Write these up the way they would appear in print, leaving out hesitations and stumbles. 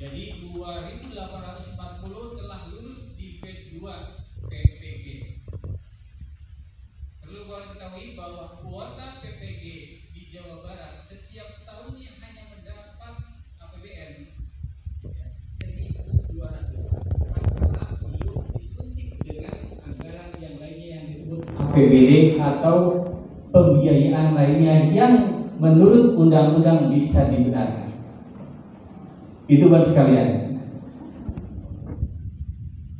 Jadi 2.840 telah lulus di batch 2 PPG. Perlu kalian ketahui bahwa kuota PPG di Jawa Barat setiap tahunnya hanya mendapat APBN 1.200. Apakah belum disuntik dengan anggaran yang lainnya yang disebut APBD atau pembiayaan lainnya yang menurut undang-undang bisa dibenarkan. Itu buat sekalian.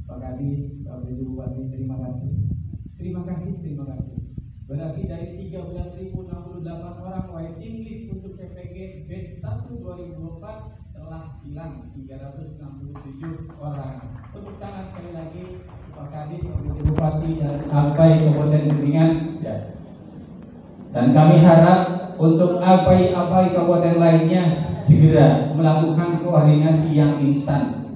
Pak Kadis, Pak Bupati, terima kasih. Terima kasih. Berarti dari 13.068 orang waiting list untuk PPG batch 1 2024 telah hilang 367 orang. Tepuk tangan sekali lagi Pak Kadis, Pak Bupati dan APAI Kabupaten Kuningan. Dan kami harap untuk APAI kabupaten lainnya segera melakukan koordinasi yang instan.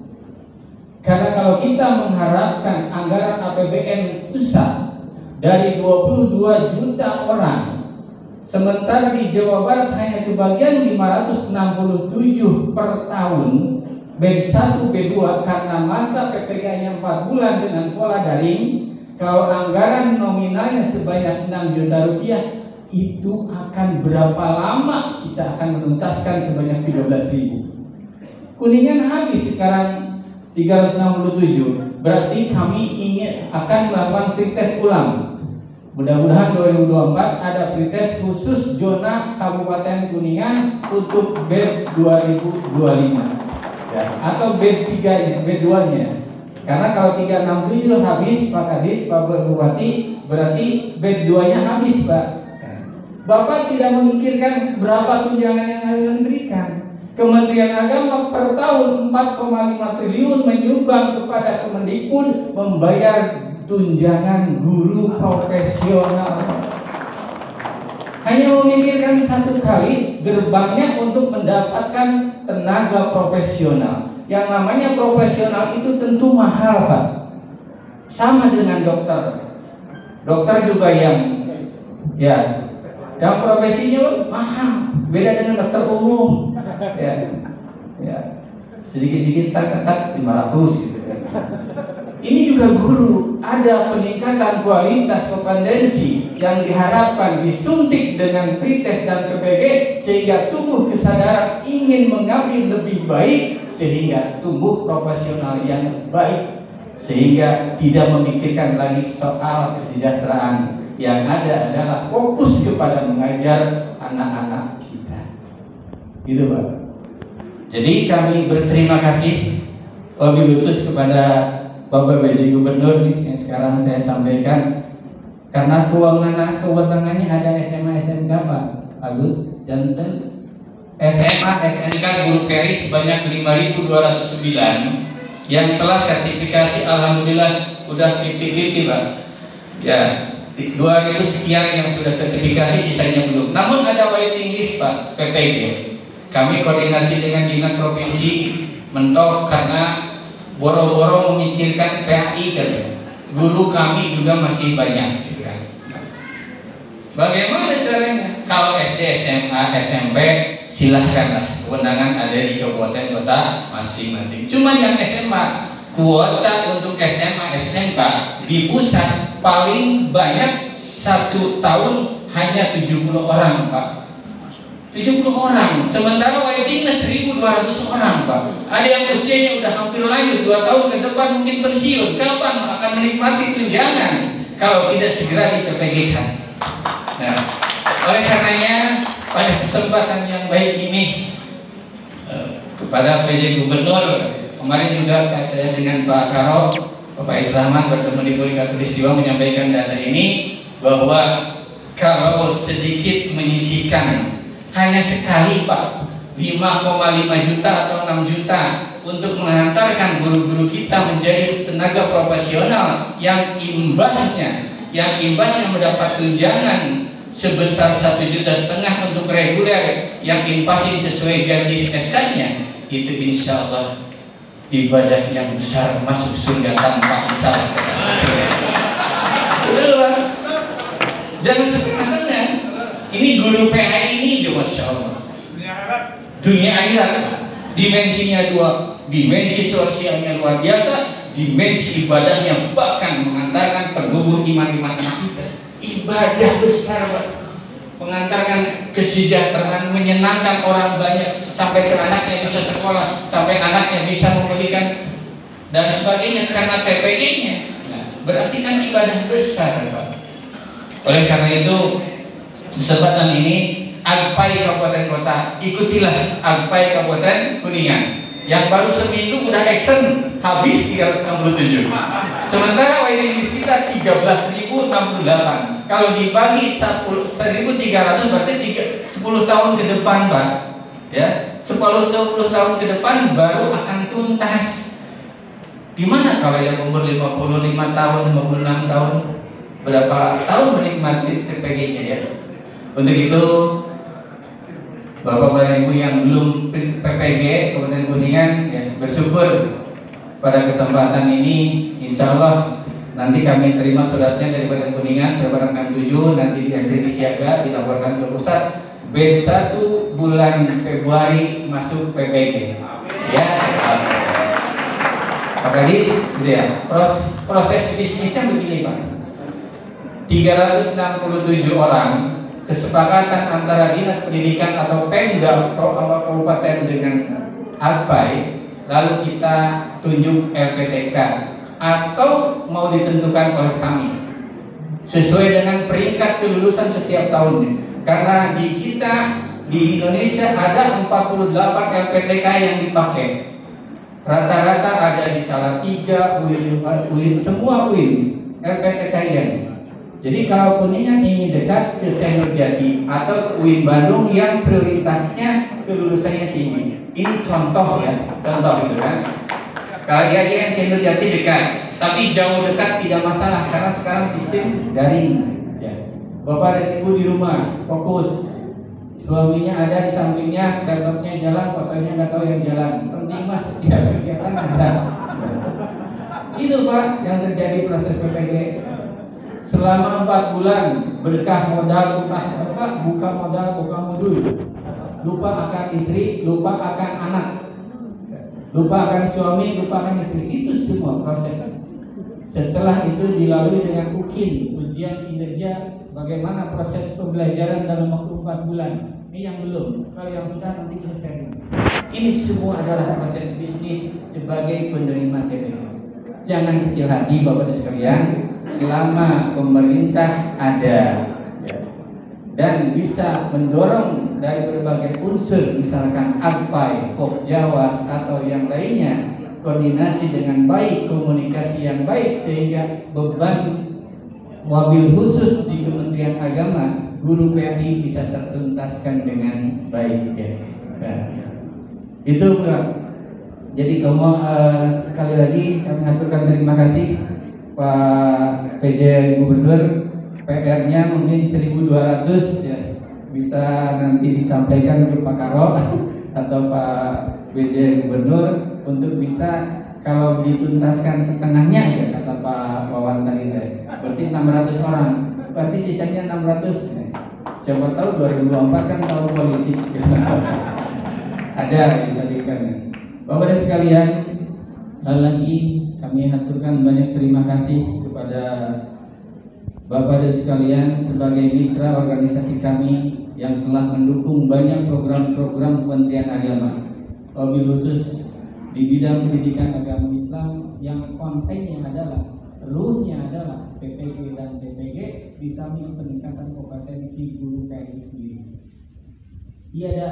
Karena kalau kita mengharapkan anggaran APBN pusat dari 22 juta orang, sementara di Jawa Barat hanya kebagian 567 per tahun, batch 1 B2 karena masa PPK-nya 4 bulan dengan pola daring, kalau anggaran nominalnya sebanyak 6 juta rupiah, itu akan berapa lama kita akan menuntaskan sebanyak 13.000. Kuningan habis sekarang 367. Berarti kami ingin akan melakukan pretest ulang. Mudah-mudahan 2024 ada pretest khusus zona Kabupaten Kuningan untuk batch 2025 ya, atau batch 3 batch 2-nya. Karena kalau 367 habis Pak Kadis, Pak Bupati, berarti batch 2-nya habis, Pak. Bapak tidak memikirkan berapa tunjangan yang harus diberikan. Kementerian Agama per tahun 4,5 triliun menyumbang kepada Kemendikbud membayar tunjangan guru profesional. Hanya memikirkan satu kali gerbangnya untuk mendapatkan tenaga profesional. Yang namanya profesional itu tentu mahal, Pak. Sama dengan dokter. Dokter juga yang yang profesinya mahal, beda dengan dokter umum. Sedikit-sedikit tak 500 gitu kan. Ini juga guru, ada peningkatan kualitas kompetensi yang diharapkan disuntik dengan pretest dan PPG sehingga tumbuh kesadaran ingin mengabdi lebih baik, sehingga tumbuh profesional yang baik, sehingga tidak memikirkan lagi soal kesejahteraan. Yang ada adalah fokus kepada mengajar anak-anak kita. Gitu, Pak. Jadi kami berterima kasih lebih khusus kepada Bapak PJ Gubernur yang sekarang saya sampaikan, karena kewenangannya ada SMA SMK, Pak Agus, dan SMA SMK guru PRI sebanyak 5.209 yang telah sertifikasi, alhamdulillah udah 50-50, Pak. Ya, 2.000 sekian yang sudah sertifikasi, sisanya belum. Namun ada waiting list, Pak, PPG. Kami koordinasi dengan Dinas Provinsi mentok karena boro-boro memikirkan PAI kan. Guru kami juga masih banyak gitu kan. Bagaimana caranya? Kalau SD, SMA, SMP silahkanlah, kewenangan ada di kabupaten kota masing-masing. Cuman yang SMA, kuota untuk SMA, SMK di pusat paling banyak satu tahun hanya 70 orang, Pak. 70 orang. Sementara waiting list 1.200 orang, Pak. Ada yang usianya udah hampir lanjut, 2 tahun ke depan mungkin pensiun. Kapan akan menikmati tunjangan kalau tidak segera di-PPG-kan? Nah, oleh karenanya pada kesempatan yang baik ini kepada PJ Gubernur, kemarin juga saya dengan Pak Karo, Bapak Israhman bertemu di Puri Katulistiwa menyampaikan data ini, bahwa kalau sedikit menyisihkan hanya sekali, Pak, 5,5 juta atau 6 juta untuk mengantarkan guru-guru kita menjadi tenaga profesional yang imbasnya mendapat tunjangan sebesar 1,5 juta untuk reguler yang impasin sesuai gaji SK-nya, itu insya Allah ibadah yang besar masuk surga tanpa hisab. Jangan setengah-setengah. Ini guru PAI ini, Masya Allah, dunia akhirat, dimensinya 2. dimensi sosialnya luar biasa, dimensi ibadahnya bahkan mengantarkan penumbuh iman-iman anak kita. Ibadah besar, Pak. Mengantarkan kesejahteraan, menyenangkan orang banyak, sampai ke anaknya bisa sekolah, sampai anaknya bisa membelikan dan sebagainya karena TPG-nya. Nah, berarti kan ibadah besar, Pak. Oleh karena itu, kesempatan ini Agpai Kabupaten Kota, ikutilah Agpai Kabupaten Kuningan yang baru seminggu udah action habis 367. Sementara waiting list kita 13.068. Kalau dibagi 1.300 berarti 10 tahun ke depan, Pak. Ya, 10 tahun ke depan baru akan tuntas. Gimana kalau yang umur 55 tahun, 56 tahun, berapa tahun menikmati TPG-nya ya? Untuk itu, Bapak-Bapak Ibu yang belum PPG Kabupaten Kuningan ya, bersyukur pada kesempatan ini, insya Allah nanti kami terima suratnya dari Kabupaten Kuningan, Sabar 67, nanti di siaga dilaporkan ke pusat. B1 bulan Februari masuk PPG. Ya, Pak Kadis, gitu ya. Proses bisnisnya begini, Pak. 367 orang, kesepakatan antara Dinas Pendidikan atau Pemda Kabupaten dengan Agpai, lalu kita tunjuk LPTK atau mau ditentukan oleh kami sesuai dengan peringkat kelulusan setiap tahunnya. Karena di kita di Indonesia ada 48 LPTK yang dipakai. Rata-rata ada di Salatiga, UIN, semua UIN LPTK yang. Jadi kalau Kuningan ingin dekat ke Senior Jati atau ke UIN Bandung yang prioritasnya kelulusannya tinggi. Ini contoh ya, contoh gitu kan. Kalau dia yang Senior Jati dekat, tapi jauh dekat tidak masalah karena sekarang sistem daring. Ya. Bapak dan Ibu di rumah fokus, suaminya ada di sampingnya, laptopnya jalan, fotonya nggak tahu yang jalan. Penting mas, tidak kegiatan ada. Itu Pak yang terjadi proses PPG. Selama 4 bulan berkah modal, buka modal, buka modul. Lupa akan istri, lupa akan anak, lupa akan suami, lupa akan istri. Itu semua proses. Setelah itu dilalui dengan ujian kinerja, bagaimana proses pembelajaran dalam waktu 4 bulan. Ini yang belum. Kalau yang sudah nanti kita sharing. Ini semua adalah proses bisnis sebagai penerima TPG. Jangan kecil hati Bapak dan sekalian. Selama pemerintah ada dan bisa mendorong dari berbagai unsur, misalkan Agpai, Jawa atau yang lainnya, koordinasi dengan baik, komunikasi yang baik, sehingga beban mobil khusus di Kementerian Agama, guru PAI bisa tertuntaskan dengan baik ya. Nah, itu Pak. Jadi sekali lagi kami aturkan terima kasih Pak PJ Gubernur. PR-nya mungkin 1.200 ya, bisa nanti disampaikan ke Pak Karo atau Pak PJ Gubernur untuk bisa kalau dituntaskan setengahnya ya kata Pak Wawan tadi berarti 600 orang, berarti sisanya 600. Siapa tahu 2024 kan tahun politik. Ada disadikan. Bapak dan sekalian, sekali lagi kami aturkan banyak terima kasih kepada Bapak dan sekalian sebagai mitra organisasi kami yang telah mendukung banyak program-program Kementerian Agama, lebih khusus di bidang pendidikan agama Islam yang kontennya adalah, ruhnya adalah PPG dan TPG di samping peningkatan kompetensi guru PAI sendiri. Tiada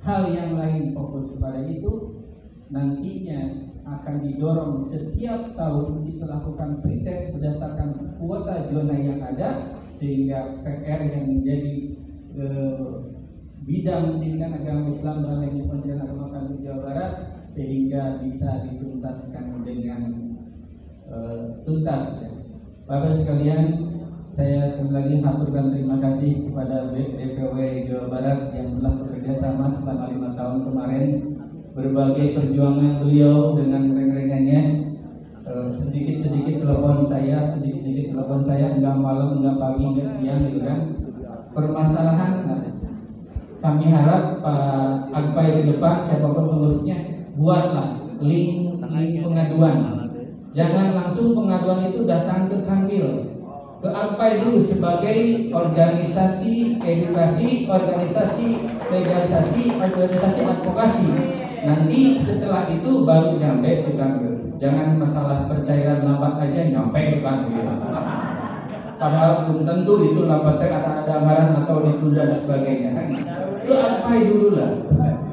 hal yang lain fokus kepada itu. Nantinya akan didorong setiap tahun dilakukan pretest berdasarkan kuota zona yang ada, sehingga PR yang menjadi bidang pendidikan agama Islam dan Kementerian Agama Kabupaten Jawa Barat sehingga bisa dituntaskan dengan tuntas. Bapak sekalian, saya sekali lagi haturkan terima kasih kepada DPW Jawa Barat yang telah bekerja sama selama 5 tahun kemarin. Berbagai perjuangan beliau dengan reng-rengannya, sedikit-sedikit telepon saya, enggak malam, enggak pagi, enggak siang gitu kan. Permasalahan kami harap Pak Agpai ke depan siapapun pengurusnya buatlah link pengaduan. Jangan langsung pengaduan itu datang ke Kanwil, ke APAI dulu sebagai organisasi edukasi, organisasi legalisasi, organisasi advokasi. Nanti setelah itu baru nyampe ke Kanwil. Jangan masalah percayaan lambat aja nyampe ke Kanwil. Padahal belum tentu itu lambatnya ada anggaran atau ditunda dan sebagainya kan. Itu APAI dulu lah.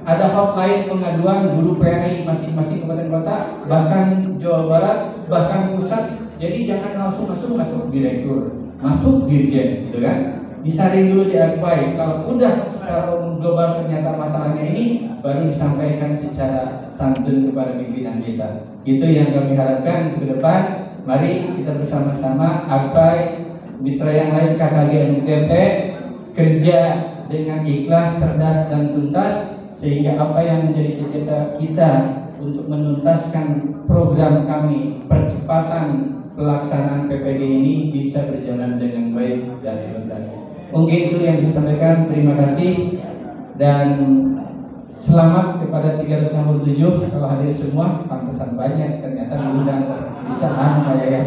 Ada hotline pengaduan guru PRI masing-masing kabupaten kota, bahkan Jawa Barat, bahkan pusat. Jadi jangan langsung masuk direktur, masuk dirjen, gitu kan? Disaring dulu di APAI. Kalau udah secara global ternyata masalahnya ini, baru disampaikan secara santun kepada pimpinan kita. Itu yang kami harapkan ke depan. Mari kita bersama-sama APAI, mitra yang lain KKG MTP, kerja dengan ikhlas, cerdas dan tuntas, sehingga apa yang menjadi cita-cita kita untuk menuntaskan program kami, percepatan pelaksanaan PPD ini bisa berjalan dengan baik dan tuntas. Mungkin itu yang saya sampaikan. Terima kasih dan selamat kepada 367 kalau hadir semua. Pantesan banyak ternyata diundang bisa ya.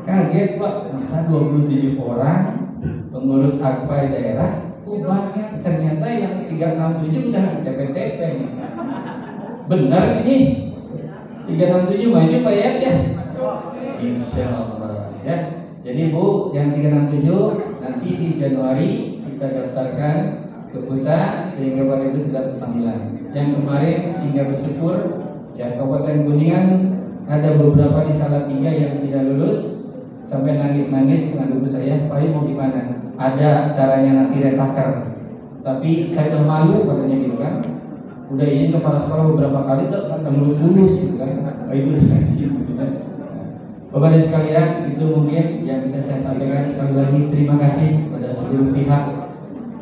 Kaget Pak, masa 27 orang pengurus APAI daerah, banyak. Ternyata yang 367 udah TPTP nih. Benar ini 367 maju Pak ya? Insya Allah ya. Jadi Bu, yang 367 nanti di Januari kita daftarkan ke pusat sehingga pada itu sudah panggilan. Yang kemarin hingga bersyukur ya Kabupaten Kuningan ada beberapa di Salatiga yang tidak lulus. Sampai nangis-nangis ngadu saya, Pak mau gimana? Ada caranya nanti retaker. Tapi saya udah malu katanya gitu kan. Udah izin kepala sekolah beberapa kali tuh kan lulus gitu kan. Itu dikasih gitu kan. Bapak dan sekalian, itu mungkin yang bisa saya sampaikan. Sekali lagi terima kasih kepada seluruh pihak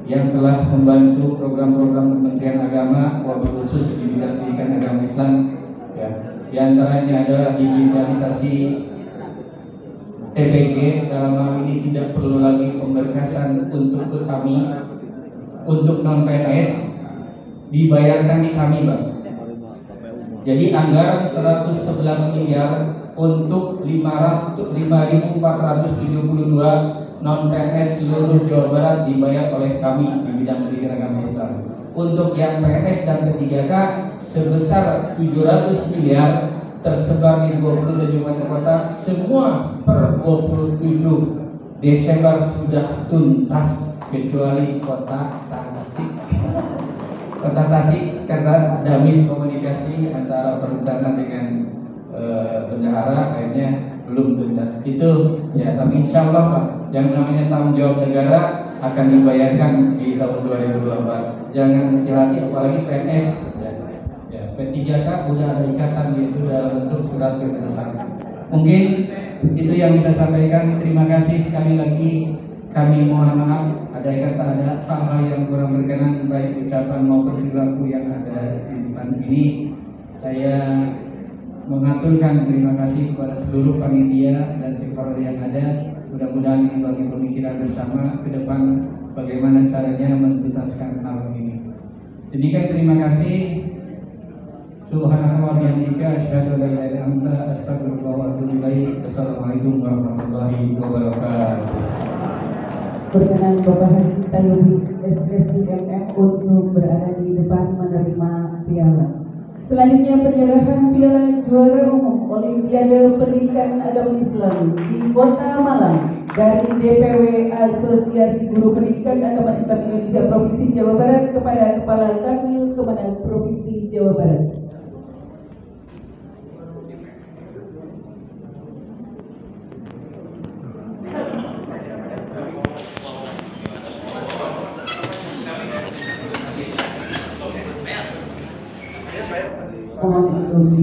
yang telah membantu program-program Kementerian Agama, wabil khusus di bidang pendidikan agama Islam. Ya, di antaranya adalah digitalisasi TPG. Dalam hal ini tidak perlu lagi pemberkasan untuk ke kami, untuk non PNS dibayarkan di kami Bang. Jadi anggaran 111 miliar untuk 5.472 non PNS seluruh Jawa Barat dibayar oleh kami di bidang pendidikan agama Islam. Untuk yang PNS dan P3K sebesar 700 miliar tersebar di 27 kabupaten kota, semua per 27 Desember sudah tuntas kecuali kota Tasik. Kota Tasik karena ada miskomunikasi antara perencana dengan bendahara, akhirnya belum tuntas. Itu ya, tapi insya Allah Pak, yang namanya tanggung jawab negara akan dibayarkan di tahun 2024. Jangan kecil hati, apalagi PNS. P3K udah ada ikatan itu dalam bentuk surat keputusan. Mungkin itu yang bisa sampaikan. Terima kasih sekali lagi. Kami mohon maaf ada hal-hal yang kurang berkenan baik ucapan maupun perilaku yang ada di depan ini. Saya mengaturkan terima kasih kepada seluruh panitia dan stakeholder yang ada. Mudah-mudahan ini bagi pemikiran bersama ke depan bagaimana caranya menuntaskan hal ini. Demikian, terima kasih. Subhanallah wa bihamdika asyhadu an la ilaha illa anta astaghfiruka wa atubu ilaik. Assalamualaikum warahmatullahi wabarakatuh. Berkenan Bapak Haji Tayubi SPSI MM untuk berada di depan menerima piala. Selanjutnya penyerahan piala juara umum Olimpiade Pendidikan Agama Islam di Kota Malang dari DPW Asosiasi Guru Pendidikan Agama Islam Indonesia Provinsi Jawa Barat kepada Kepala Kanwil Kemenang Provinsi Jawa Barat. Mohon untuk